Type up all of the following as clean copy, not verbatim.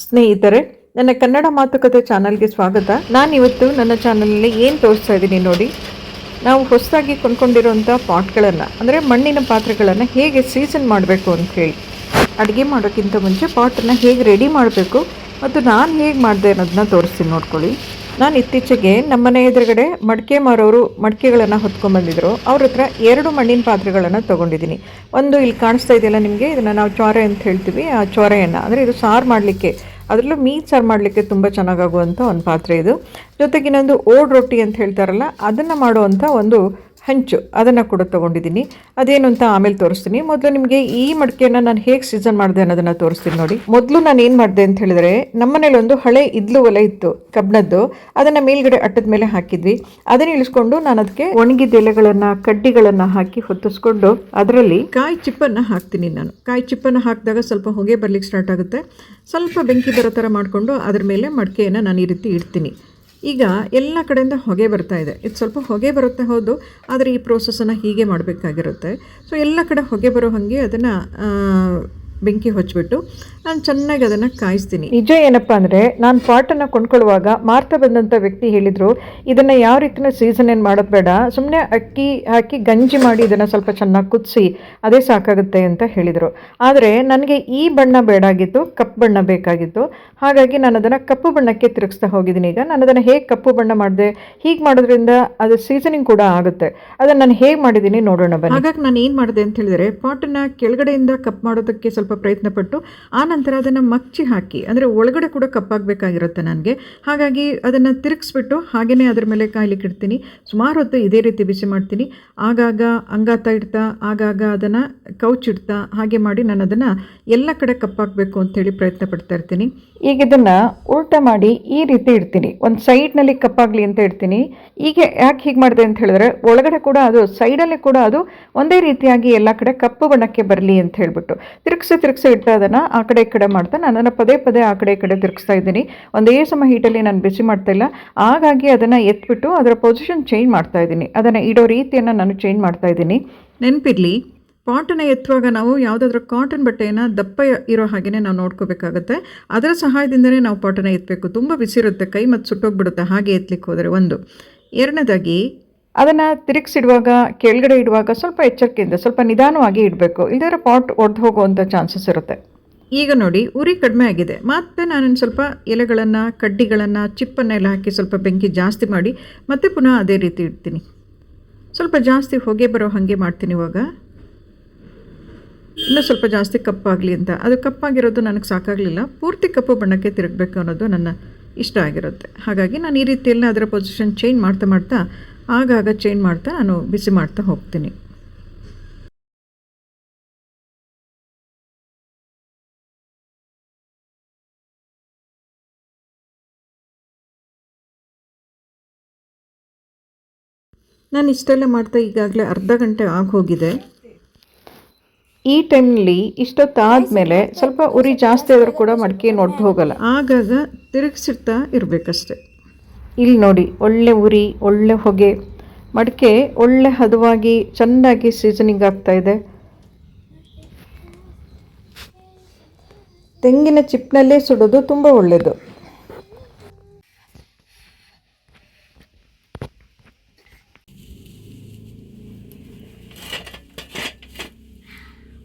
ಸ್ನೇಹಿತರೆ, ನನ್ನ ಕನ್ನಡ ಮಾತುಕತೆ ಚಾನಲ್ಗೆ ಸ್ವಾಗತ. ನಾನಿವತ್ತು ನನ್ನ ಚಾನಲಲ್ಲಿ ಏನು ತೋರಿಸ್ತಾ ಇದ್ದೀನಿ ನೋಡಿ. ನಾವು ಹೊಸದಾಗಿ ಕೊಂಡ್ಕೊಂಡಿರೋಂಥ ಪಾಟ್ಗಳನ್ನು ಅಂದರೆ ಮಣ್ಣಿನ ಪಾತ್ರೆಗಳನ್ನು ಹೇಗೆ ಸೀಸನ್ ಮಾಡಬೇಕು ಅಂತ ಹೇಳಿ, ಅಡುಗೆ ಮಾಡೋಕ್ಕಿಂತ ಮುಂಚೆ ಪಾಟನ್ನು ಹೇಗೆ ರೆಡಿ ಮಾಡಬೇಕು ಮತ್ತು ನಾನು ಹೇಗೆ ಮಾಡಿದೆ ಅನ್ನೋದನ್ನ ತೋರಿಸ್ತೀನಿ ನೋಡ್ಕೊಳ್ಳಿ. ನಾನು ಇತ್ತೀಚೆಗೆ ನಮ್ಮನೆ ಎದುರುಗಡೆ ಮಡಿಕೆ ಮಾರೋರು ಮಡಿಕೆಗಳನ್ನು ಹೊತ್ಕೊಂಡ್ಬಂದಿದ್ರು. ಅವ್ರ ಹತ್ರ 2 ಮಣ್ಣಿನ ಪಾತ್ರೆಗಳನ್ನು ತೊಗೊಂಡಿದ್ದೀನಿ. ಒಂದು ಇಲ್ಲಿ ಕಾಣಿಸ್ತಾ ಇದೆಯಲ್ಲ ನಿಮಗೆ, ಇದನ್ನು ನಾವು ಚೊರೆ ಅಂತ ಹೇಳ್ತೀವಿ. ಆ ಚೊರೆಯನ್ನು ಅಂದರೆ ಇದು ಸಾರು ಮಾಡಲಿಕ್ಕೆ, ಅದರಲ್ಲೂ ಮೀನು ಸಾರು ಮಾಡಲಿಕ್ಕೆ ತುಂಬ ಚೆನ್ನಾಗಾಗುವಂಥ ಒಂದು ಪಾತ್ರೆ ಇದು. ಜೊತೆಗೆ ಇನ್ನೊಂದು ಓಡ್ ರೊಟ್ಟಿ ಅಂತ ಹೇಳ್ತಾರಲ್ಲ, ಅದನ್ನು ಮಾಡುವಂಥ ಒಂದು ಹಂಚು, ಅದನ್ನು ಕೂಡ ತೊಗೊಂಡಿದ್ದೀನಿ. ಅದೇನು ಅಂತ ಆಮೇಲೆ ತೋರಿಸ್ತೀನಿ. ಮೊದಲು ನಿಮಗೆ ಈ ಮಡಿಕೆಯನ್ನು ನಾನು ಹೇಗೆ ಸೀಸನ್ ಮಾಡಿದೆ ಅನ್ನೋದನ್ನು ತೋರಿಸ್ತೀನಿ ನೋಡಿ. ಮೊದಲು ನಾನು ಏನು ಮಾಡಿದೆ ಅಂತ ಹೇಳಿದ್ರೆ, ನಮ್ಮನೇಲಿ ಒಂದು ಹಳೆ ಇದ್ಲು ಒಲೆ ಇತ್ತು ಕಬ್ಬಿಣದ್ದು, ಅದನ್ನು ಮೇಲ್ಗಡೆ ಅಟ್ಟದ ಮೇಲೆ ಹಾಕಿದ್ವಿ. ಅದನ್ನು ಇಳಿಸ್ಕೊಂಡು ನಾನು ಅದಕ್ಕೆ ಒಣಗಿದ ಎಲೆಗಳನ್ನು ಕಡ್ಡಿಗಳನ್ನು ಹಾಕಿ ಹೊತ್ತಿಸ್ಕೊಂಡು ಅದರಲ್ಲಿ ಕಾಯಿ ಚಿಪ್ಪನ್ನು ಹಾಕ್ತೀನಿ. ನಾನು ಕಾಯಿ ಚಿಪ್ಪನ್ನು ಹಾಕಿದಾಗ ಸ್ವಲ್ಪ ಹೊಗೆ ಬರಲಿಕ್ಕೆ ಸ್ಟಾರ್ಟ್ ಆಗುತ್ತೆ. ಸ್ವಲ್ಪ ಬೆಂಕಿ ಬರೋ ಥರ ಮಾಡಿಕೊಂಡು ಅದ್ರ ಮೇಲೆ ಮಡಿಕೆಯನ್ನು ನಾನು ಈ ರೀತಿ ಇಡ್ತೀನಿ. ಈಗ ಎಲ್ಲ ಕಡೆಯಿಂದ ಹೊಗೆ ಬರ್ತಾ ಇದೆ. ಇದು ಸ್ವಲ್ಪ ಹೊಗೆ ಬರುತ್ತೆ ಹೌದು, ಆದರೆ ಈ ಪ್ರೋಸೆಸನ್ನು ಹೀಗೆ ಮಾಡಬೇಕಾಗಿರುತ್ತೆ. ಸೊ ಎಲ್ಲ ಕಡೆ ಹೊಗೆ ಬರೋ ಹಾಗೆ ಅದನ್ನು ಬೆಂಕಿ ಹಚ್ಚಿಬಿಟ್ಟು ನಾನು ಚೆನ್ನಾಗಿ ಅದನ್ನು ಕಾಯಿಸ್ತೀನಿ. ನಿಜ ಏನಪ್ಪ ಅಂದರೆ, ನಾನು ಪಾಟನ್ನು ಕೊಂಡ್ಕೊಳ್ಳುವಾಗ ಮಾರ್ತಾ ಬಂದಂಥ ವ್ಯಕ್ತಿ ಹೇಳಿದರು, ಇದನ್ನು ಯಾವ ರೀತಿಯೂ ಸೀಸನ್ ಏನು ಮಾಡೋದು ಬೇಡ, ಸುಮ್ಮನೆ ಅಕ್ಕಿ ಹಾಕಿ ಗಂಜಿ ಮಾಡಿ ಇದನ್ನು ಸ್ವಲ್ಪ ಚೆನ್ನಾಗಿ ಕುದಿಸಿ ಅದೇ ಸಾಕಾಗುತ್ತೆ ಅಂತ ಹೇಳಿದರು. ಆದರೆ ನನಗೆ ಈ ಬಣ್ಣ ಬೇಡಾಗಿತ್ತು, ಕಪ್ಪು ಬಣ್ಣ ಬೇಕಾಗಿತ್ತು. ಹಾಗಾಗಿ ನಾನು ಅದನ್ನು ಕಪ್ಪು ಬಣ್ಣಕ್ಕೆ ತಿರುಗಿಸ್ತಾ ಹೋಗಿದ್ದೀನಿ. ಈಗ ನಾನು ಅದನ್ನು ಹೇಗೆ ಕಪ್ಪು ಬಣ್ಣ ಮಾಡಿದೆ, ಹೀಗೆ ಮಾಡೋದ್ರಿಂದ ಅದು ಸೀಸನಿಂಗ್ ಕೂಡ ಆಗುತ್ತೆ. ಅದನ್ನು ನಾನು ಹೇಗೆ ಮಾಡಿದ್ದೀನಿ ನೋಡೋಣ ಬನ್ನಿ. ಹಾಗಾಗಿ ನಾನು ಏನು ಮಾಡಿದೆ ಅಂತ ಹೇಳಿದರೆ, ಪಾಟನ್ನು ಕೆಳಗಡೆಯಿಂದ ಕಪ್ ಮಾಡೋದಕ್ಕೆ ಸ್ವಲ್ಪ ಪ್ರಯತ್ನಪಟ್ಟು ಆನಂತರ ಅದನ್ನು ಮಚ್ಚಿ ಹಾಕಿ, ಅಂದರೆ ಒಳಗಡೆ ಕೂಡ ಕಪ್ಪಾಗಬೇಕಾಗಿರುತ್ತೆ ನನಗೆ. ಹಾಗಾಗಿ ಅದನ್ನು ತಿರುಗಿಸ್ಬಿಟ್ಟು ಹಾಗೆಯೇ ಅದರ ಮೇಲೆ ಕಾಯ್ಲಿಕ್ಕೆ ಇಡ್ತೀನಿ. ಸುಮಾರು ಹೊತ್ತು ಇದೇ ರೀತಿ ಬಿಸಿ ಮಾಡ್ತೀನಿ. ಆಗಾಗ ಅಂಗಾತ ಇಡ್ತಾ, ಆಗಾಗ ಅದನ್ನು ಕೌಚಿಡ್ತಾ, ಹಾಗೆ ಮಾಡಿ ನಾನು ಅದನ್ನು ಎಲ್ಲ ಕಡೆ ಕಪ್ಪಾಗಬೇಕು ಅಂತೇಳಿ ಪ್ರಯತ್ನ ಪಡ್ತಾ ಇರ್ತೀನಿ. ಈಗ ಇದನ್ನು ಉಲ್ಟಾ ಮಾಡಿ ಈ ರೀತಿ ಇಡ್ತೀನಿ. ಒಂದು ಸೈಡ್ನಲ್ಲಿ ಕಪ್ಪಾಗಲಿ ಅಂತ ಇಡ್ತೀನಿ. ಈಗ ಯಾಕೆ ಹೀಗೆ ಮಾಡಿದೆ ಅಂತ ಹೇಳಿದ್ರೆ, ಒಳಗಡೆ ಕೂಡ ಅದು ಸೈಡಲ್ಲಿ ಕೂಡ ಅದು ಒಂದೇ ರೀತಿಯಾಗಿ ಎಲ್ಲ ಕಡೆ ಕಪ್ಪು ಬಣ್ಣಕ್ಕೆ ಬರಲಿ ಅಂತ ಹೇಳಿಬಿಟ್ಟು ತಿರುಗಿಸಿ ಇಟ್ಟು ಅದನ್ನು ಆ ಕಡೆ ಈ ಕಡೆ ಮಾಡ್ತಾ ನಾನು ಅದನ್ನು ಪದೇ ಪದೇ ಆ ಕಡೆ ಈ ಕಡೆ ತಿರುಗಿಸ್ತಾ ಇದ್ದೀನಿ. ಒಂದೇ ಸಮ ಹೀಟಲ್ಲಿ ನಾನು ಬಿಸಿ ಮಾಡ್ತಾ ಇಲ್ಲ. ಹಾಗಾಗಿ ಅದನ್ನು ಎತ್ಬಿಟ್ಟು ಅದರ ಪೊಸಿಷನ್ ಚೇಂಜ್ ಮಾಡ್ತಾ ಇದ್ದೀನಿ. ಅದನ್ನು ಇಡೋ ರೀತಿಯನ್ನು ನಾನು ಚೇಂಜ್ ಮಾಡ್ತಾ ಇದ್ದೀನಿ. ನೆನಪಿರಲಿ, ಪಾಟನ್ನು ಎತ್ತುವಾಗ ನಾವು ಯಾವುದಾದ್ರೂ ಕಾಟನ್ ಬಟ್ಟೆಯನ್ನು ದಪ್ಪ ಇರೋ ಹಾಗೆಯೇ ನಾವು ನೋಡ್ಕೋಬೇಕಾಗತ್ತೆ. ಅದರ ಸಹಾಯದಿಂದನೇ ನಾವು ಪಾಟನ್ನು ಎತ್ತಬೇಕು. ತುಂಬ ಬಿಸಿರುತ್ತೆ, ಕೈ ಮತ್ತು ಸುಟ್ಟೋಗ್ಬಿಡುತ್ತೆ ಹಾಗೆ ಎತ್ತಲಿಕ್ಕೆ ಹೋದರೆ. ಒಂದು ಎರಡನೇದಾಗಿ ಅದನ್ನು ತಿರುಗಿಸಿಡುವಾಗ, ಕೆಳಗಡೆ ಇಡುವಾಗ ಸ್ವಲ್ಪ ಎಚ್ಚರಿಕೆಯಿಂದ ಸ್ವಲ್ಪ ನಿಧಾನವಾಗಿ ಇಡಬೇಕು. ಇದರ ಪಾಟ್ ಒಡೆದು ಹೋಗುವಂಥ ಚಾನ್ಸಸ್ ಇರುತ್ತೆ. ಈಗ ನೋಡಿ, ಉರಿ ಕಡಿಮೆ ಆಗಿದೆ. ಮತ್ತು ನಾನೊಂದು ಸ್ವಲ್ಪ ಎಲೆಗಳನ್ನು, ಕಡ್ಡಿಗಳನ್ನು, ಚಿಪ್ಪನ್ನೆಲ್ಲ ಹಾಕಿ ಸ್ವಲ್ಪ ಬೆಂಕಿ ಜಾಸ್ತಿ ಮಾಡಿ ಮತ್ತೆ ಪುನಃ ಅದೇ ರೀತಿ ಇಡ್ತೀನಿ. ಸ್ವಲ್ಪ ಜಾಸ್ತಿ ಹೊಗೆ ಬರೋ ಹಾಗೆ ಮಾಡ್ತೀನಿ. ಇವಾಗ ಇನ್ನೂ ಸ್ವಲ್ಪ ಜಾಸ್ತಿ ಕಪ್ಪಾಗಲಿ ಅಂತ. ಅದು ಕಪ್ಪಾಗಿರೋದು ನನಗೆ ಸಾಕಾಗಲಿಲ್ಲ. ಪೂರ್ತಿ ಕಪ್ಪು ಬಣ್ಣಕ್ಕೆ ತಿರುಗಬೇಕು ಅನ್ನೋದು ನನ್ನ ಇಷ್ಟ ಆಗಿರುತ್ತೆ. ಹಾಗಾಗಿ ನಾನು ಈ ರೀತಿಯೆಲ್ಲ ಅದರ ಪೊಸಿಷನ್ ಚೇಂಜ್ ಮಾಡ್ತಾ ಆಗಾಗ ಚೇಂಜ್ ಮಾಡ್ತಾ ನಾನು ಬಿಸಿ ಮಾಡ್ತಾ ಹೋಗ್ತೀನಿ. ನಾನು ಇಷ್ಟೆಲ್ಲ ಮಾಡ್ತಾ ಈಗಾಗಲೇ ಅರ್ಧ ಗಂಟೆ ಆಗೋಗಿದೆ. ಈ ಟೈಮ್ನಲ್ಲಿ ಇಷ್ಟೊತ್ತಾದಮೇಲೆ ಸ್ವಲ್ಪ ಉರಿ ಜಾಸ್ತಿ ಆದರೂ ಕೂಡ ಮಡಿಕೆ ಒಡೆದು ಹೋಗಲ್ಲ. ಆಗಾಗ ತಿರುಗಿಸಿಡ್ತಾ ಇರಬೇಕಷ್ಟೆ. ಇಲ್ಲಿ ನೋಡಿ, ಒಳ್ಳೆ ಉರಿ, ಒಳ್ಳೆ ಹೊಗೆ, ಮಡಿಕೆ ಒಳ್ಳೆ ಹದವಾಗಿ ಚೆನ್ನಾಗಿ ಸೀಸನಿಂಗ್ ಆಗ್ತಾಯಿದೆ. ತೆಂಗಿನ ಚಿಪ್ನಲ್ಲೇ ಸುಡೋದು ತುಂಬ ಒಳ್ಳೆಯದು.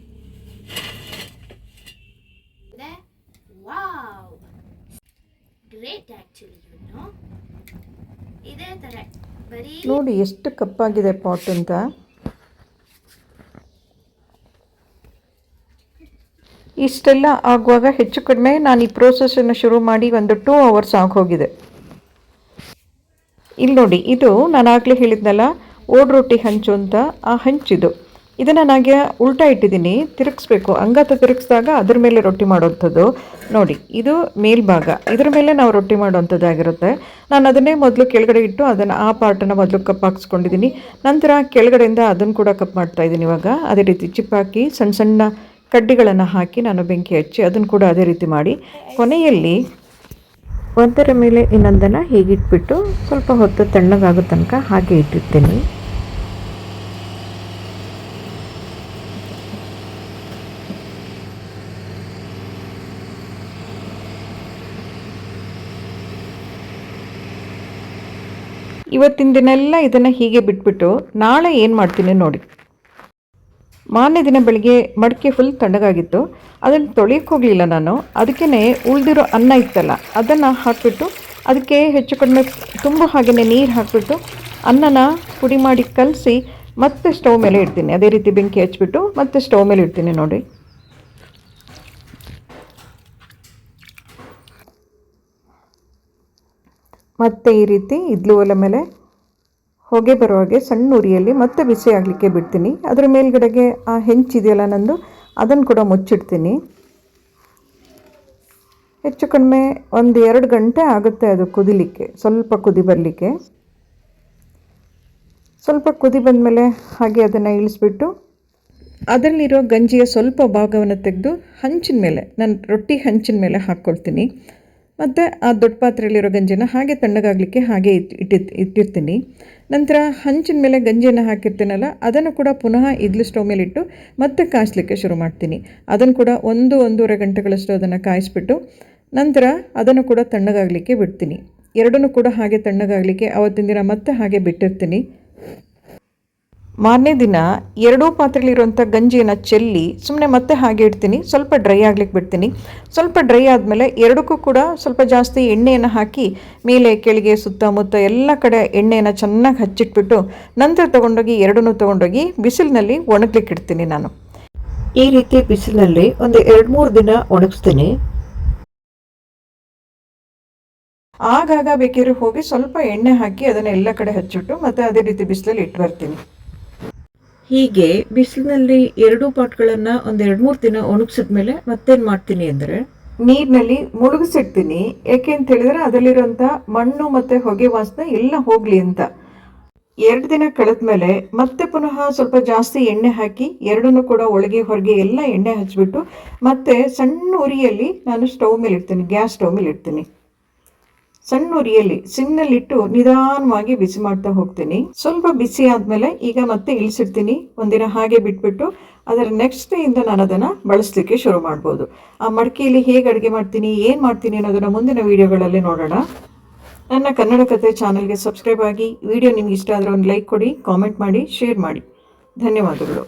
ನೋಡಿ ಎಷ್ಟು ಕಪ್ಪಾಗಿದೆ ಪಾಟ್ ಅಂತ. ಇಷ್ಟೆಲ್ಲ ಆಗುವಾಗ ಹೆಚ್ಚು ಕಡಿಮೆ ನಾನು ಈ ಪ್ರೋಸೆಸನ್ನು ಶುರು ಮಾಡಿ ಒಂದು 2 ಅವರ್ಸ್ ಆಗೋಗಿದೆ. ಇಲ್ಲಿ ನೋಡಿ, ಇದು ನಾನು ಆಗಲೇ ಹೇಳಿದ್ನಲ್ಲ ಓಡ್ ರೊಟ್ಟಿ ಹಂಚು ಅಂತ, ಆ ಹಂಚಿದು. ಇದನ್ನು ನನಗೆ ಉಲ್ಟಾ ಇಟ್ಟಿದ್ದೀನಿ, ತಿರುಗಿಸ್ಬೇಕು. ಅಂಗಾತ ತಿರುಗಿಸಿದಾಗ ಅದ್ರ ಮೇಲೆ ರೊಟ್ಟಿ ಮಾಡೋವಂಥದ್ದು. ನೋಡಿ, ಇದು ಮೇಲ್ಭಾಗ, ಇದ್ರ ಮೇಲೆ ನಾವು ರೊಟ್ಟಿ ಮಾಡೋವಂಥದ್ದಾಗಿರುತ್ತೆ. ನಾನು ಅದನ್ನೇ ಮೊದಲು ಕೆಳಗಡೆ ಇಟ್ಟು ಅದನ್ನು ಆ ಪಾರ್ಟನ್ನು ಮೊದಲು ಕಪ್ ಹಾಕ್ಸ್ಕೊಂಡಿದ್ದೀನಿ. ನಂತರ ಕೆಳಗಡೆಯಿಂದ ಅದನ್ನು ಕೂಡ ಕಪ್ ಮಾಡ್ತಾಯಿದ್ದೀನಿ. ಇವಾಗ ಅದೇ ರೀತಿ ಚಿಪ್ ಹಾಕಿ ಸಣ್ಣ ಸಣ್ಣ ಕಡ್ಡಿಗಳನ್ನು ಹಾಕಿ ನಾನು ಬೆಂಕಿ ಹಚ್ಚಿ ಅದನ್ನು ಕೂಡ ಅದೇ ರೀತಿ ಮಾಡಿ ಕೊನೆಯಲ್ಲಿ ಒಂದರ ಮೇಲೆ ಇನ್ನೊಂದನ್ನು ಹೀಗಿಟ್ಬಿಟ್ಟು ಸ್ವಲ್ಪ ಹೊತ್ತು ತಣ್ಣಗಾಗೋ ತನಕ ಹಾಗೆ ಇಟ್ಟಿರ್ತೀನಿ. ಇವತ್ತಿನ ದಿನ ಎಲ್ಲ ಇದನ್ನು ಹೀಗೆ ಬಿಟ್ಬಿಟ್ಟು ನಾಳೆ ಏನು ಮಾಡ್ತೀನಿ ನೋಡಿ. ಮಾರನೇ ದಿನ ಬೆಳಿಗ್ಗೆ ಮಡಿಕೆ ಫುಲ್ ತಣ್ಣಗಾಗಿತ್ತು, ಅದನ್ನು ತೊಳೆಯೋಕ್ಕೆ ಹೋಗಲಿಲ್ಲ ನಾನು. ಅದಕ್ಕೇ ಉಳಿದಿರೋ ಅನ್ನ ಇತ್ತಲ್ಲ ಅದನ್ನು ಹಾಕಿಬಿಟ್ಟು ಅದಕ್ಕೆ ಹೆಚ್ಚು ಕಡಿಮೆ ತುಂಬ ಹಾಗೆಯೇ ನೀರು ಹಾಕಿಬಿಟ್ಟು ಅನ್ನನ ಪುಡಿ ಮಾಡಿ ಕಲಸಿ ಮತ್ತೆ ಸ್ಟವ್ ಮೇಲೆ ಇಡ್ತೀನಿ. ಅದೇ ರೀತಿ ಬೆಂಕಿ ಹಚ್ಬಿಟ್ಟು ಮತ್ತೆ ಸ್ಟವ್ ಮೇಲೆ ಇಡ್ತೀನಿ ನೋಡಿ. ಮತ್ತು ಈ ರೀತಿ ಇಡ್ಲಿ ಒಲೆ ಮೇಲೆ ಹೊಗೆ ಬರೋ ಹಾಗೆ ಸಣ್ಣ ಉರಿಯಲ್ಲಿ ಮತ್ತೆ ಬಿಸಿ ಆಗಲಿಕ್ಕೆ ಬಿಡ್ತೀನಿ. ಅದರ ಮೇಲ್ಗಡೆಗೆ ಆ ಹೆಂಚಿದೆಯಲ್ಲ ನಂದು, ಅದನ್ನು ಕೂಡ ಮುಚ್ಚಿಡ್ತೀನಿ. ಹೆಚ್ಚು ಕಡಿಮೆ 1-2 ಗಂಟೆ ಆಗುತ್ತೆ ಅದು ಕುದಿಲಿಕ್ಕೆ, ಸ್ವಲ್ಪ ಕುದಿ ಬರಲಿಕ್ಕೆ. ಸ್ವಲ್ಪ ಕುದಿ ಬಂದಮೇಲೆ ಹಾಗೆ ಅದನ್ನು ಇಳಿಸ್ಬಿಟ್ಟು ಅದರಲ್ಲಿರೋ ಗಂಜಿಯ ಸ್ವಲ್ಪ ಭಾಗವನ್ನು ತೆಗೆದು ಹಂಚಿನ ಮೇಲೆ, ನಾನು ರೊಟ್ಟಿ ಹಂಚಿನ ಮೇಲೆ ಹಾಕ್ಕೊಳ್ತೀನಿ. ಮತ್ತು ಆ ದೊಡ್ಡ ಪಾತ್ರೆಯಲ್ಲಿರೋ ಗಂಜಿನ ಹಾಗೆ ತಣ್ಣಗಾಗಲಿಕ್ಕೆ ಹಾಗೆ ಇಟ್ಟಿರ್ತೀನಿ. ನಂತರ ಹಂಚಿನ ಮೇಲೆ ಗಂಜಿಯನ್ನು ಹಾಕಿರ್ತೀನಲ್ಲ ಅದನ್ನು ಕೂಡ ಪುನಃ ಇಡ್ಲಿ ಸ್ಟವ್ ಮೇಲೆ ಇಟ್ಟು ಮತ್ತೆ ಕಾಯಿಸ್ಲಿಕ್ಕೆ ಶುರು ಮಾಡ್ತೀನಿ. ಅದನ್ನು ಕೂಡ 1-1.5 ಗಂಟೆಗಳಷ್ಟು ಅದನ್ನು ಕಾಯಿಸ್ಬಿಟ್ಟು ನಂತರ ಅದನ್ನು ಕೂಡ ತಣ್ಣಗಾಗಲಿಕ್ಕೆ ಬಿಡ್ತೀನಿ. ಎರಡನ್ನೂ ಕೂಡ ಹಾಗೆ ತಣ್ಣಗಾಗಲಿಕ್ಕೆ ಆವತ್ತಿನ ದಿನ ಮತ್ತೆ ಹಾಗೆ ಬಿಟ್ಟಿರ್ತೀನಿ. ಮಾರನೇ ದಿನ ಎರಡೂ ಪಾತ್ರೆಯಲ್ಲಿರುವಂಥ ಗಂಜಿಯನ್ನು ಚೆಲ್ಲಿ ಸುಮ್ಮನೆ ಮತ್ತೆ ಹಾಗೆ ಇಡ್ತೀನಿ. ಸ್ವಲ್ಪ ಡ್ರೈ ಆಗ್ಲಿಕ್ಕೆ ಬಿಡ್ತೀನಿ. ಸ್ವಲ್ಪ ಡ್ರೈ ಆದಮೇಲೆ ಎರಡಕ್ಕೂ ಕೂಡ ಸ್ವಲ್ಪ ಜಾಸ್ತಿ ಎಣ್ಣೆಯನ್ನು ಹಾಕಿ ಮೇಲೆ ಕೆಳಗೆ ಸುತ್ತಮುತ್ತ ಎಲ್ಲ ಕಡೆ ಎಣ್ಣೆಯನ್ನು ಚೆನ್ನಾಗಿ ಹಚ್ಚಿಟ್ಬಿಟ್ಟು ನಂತರ ತೊಗೊಂಡೋಗಿ ಎರಡನ್ನೂ ತೊಗೊಂಡೋಗಿ ಬಿಸಿಲಿನಲ್ಲಿ ಒಣಗ್ಲಿಕ್ಕೆ ಇಡ್ತೀನಿ ನಾನು. ಈ ರೀತಿ ಬಿಸಿಲಿನಲ್ಲಿ ಒಂದು 2-3 ದಿನ ಒಣಗಿಸ್ತೀನಿ. ಆಗಾಗ ಬೇಕಿದ್ರೆ ಹೋಗಿ ಸ್ವಲ್ಪ ಎಣ್ಣೆ ಹಾಕಿ ಅದನ್ನು ಎಲ್ಲ ಕಡೆ ಹಚ್ಚಿಟ್ಟು ಮತ್ತೆ ಅದೇ ರೀತಿ ಬಿಸಿಲಲ್ಲಿ ಇಟ್ಟು ಬರ್ತೀನಿ. ಹೀಗೆ ಬಿಸಿಲಿನಲ್ಲಿ 2 ಪಾಟ್ಗಳನ್ನು ಒಂದು 2-3 ದಿನ ಒಣಗಿಸಿದ್ಮೇಲೆ ಮತ್ತೇನು ಮಾಡ್ತೀನಿ ಅಂದರೆ ನೀರಿನಲ್ಲಿ ಮುಳುಗಿಸಿಡ್ತೀನಿ. ಯಾಕೆ ಅಂತ ಹೇಳಿದ್ರೆ ಅದರಲ್ಲಿರುವಂಥ ಮಣ್ಣು ಮತ್ತು ಹೊಗೆ ವಾಸನೆ ಎಲ್ಲ ಹೋಗಲಿ ಅಂತ. 2 ದಿನ ಕಳೆದ್ಮೇಲೆ ಮತ್ತೆ ಪುನಃ ಸ್ವಲ್ಪ ಜಾಸ್ತಿ ಎಣ್ಣೆ ಹಾಕಿ ಎರಡನ್ನೂ ಕೂಡ ಒಳಗೆ ಹೊರಗೆ ಎಲ್ಲ ಎಣ್ಣೆ ಹಚ್ಚಿಬಿಟ್ಟು ಮತ್ತೆ ಸಣ್ಣ ಉರಿಯಲ್ಲಿ ನಾನು ಸ್ಟವ್ ಮೇಲೆ ಇಡ್ತೀನಿ, ಗ್ಯಾಸ್ ಸ್ಟವ್ ಮೇಲೆ ಇಡ್ತೀನಿ. ಸಣ್ಣ ಉರಿಯಲ್ಲಿ ಸಿಮ್ನಲ್ಲಿಟ್ಟು ನಿಧಾನವಾಗಿ ಬಿಸಿ ಮಾಡ್ತಾ ಹೋಗ್ತೀನಿ. ಸ್ವಲ್ಪ ಬಿಸಿ ಆದಮೇಲೆ ಈಗ ಮತ್ತೆ ಇಳಿಸಿಡ್ತೀನಿ. ಒಂದಿನ ಹಾಗೆ ಬಿಟ್ಬಿಟ್ಟು ಅದರ ನೆಕ್ಸ್ಟ್ ಡೇಯಿಂದ ನಾನು ಅದನ್ನು ಬಳಸಲಿಕ್ಕೆ ಶುರು ಮಾಡ್ಬೋದು. ಆ ಮಡಿಕೆಯಲ್ಲಿ ಹೇಗೆ ಅಡುಗೆ ಮಾಡ್ತೀನಿ, ಏನು ಮಾಡ್ತೀನಿ ಅನ್ನೋದನ್ನು ಮುಂದಿನ ವೀಡಿಯೋಗಳಲ್ಲಿ ನೋಡೋಣ. ನನ್ನ ಕನ್ನಡ ಕಥೆ ಚಾನಲ್ಗೆ ಸಬ್ಸ್ಕ್ರೈಬ್ ಆಗಿ. ವಿಡಿಯೋ ನಿಮ್ಗೆ ಇಷ್ಟ ಆದರೆ ಒಂದು ಲೈಕ್ ಕೊಡಿ, ಕಾಮೆಂಟ್ ಮಾಡಿ, ಶೇರ್ ಮಾಡಿ. ಧನ್ಯವಾದಗಳು.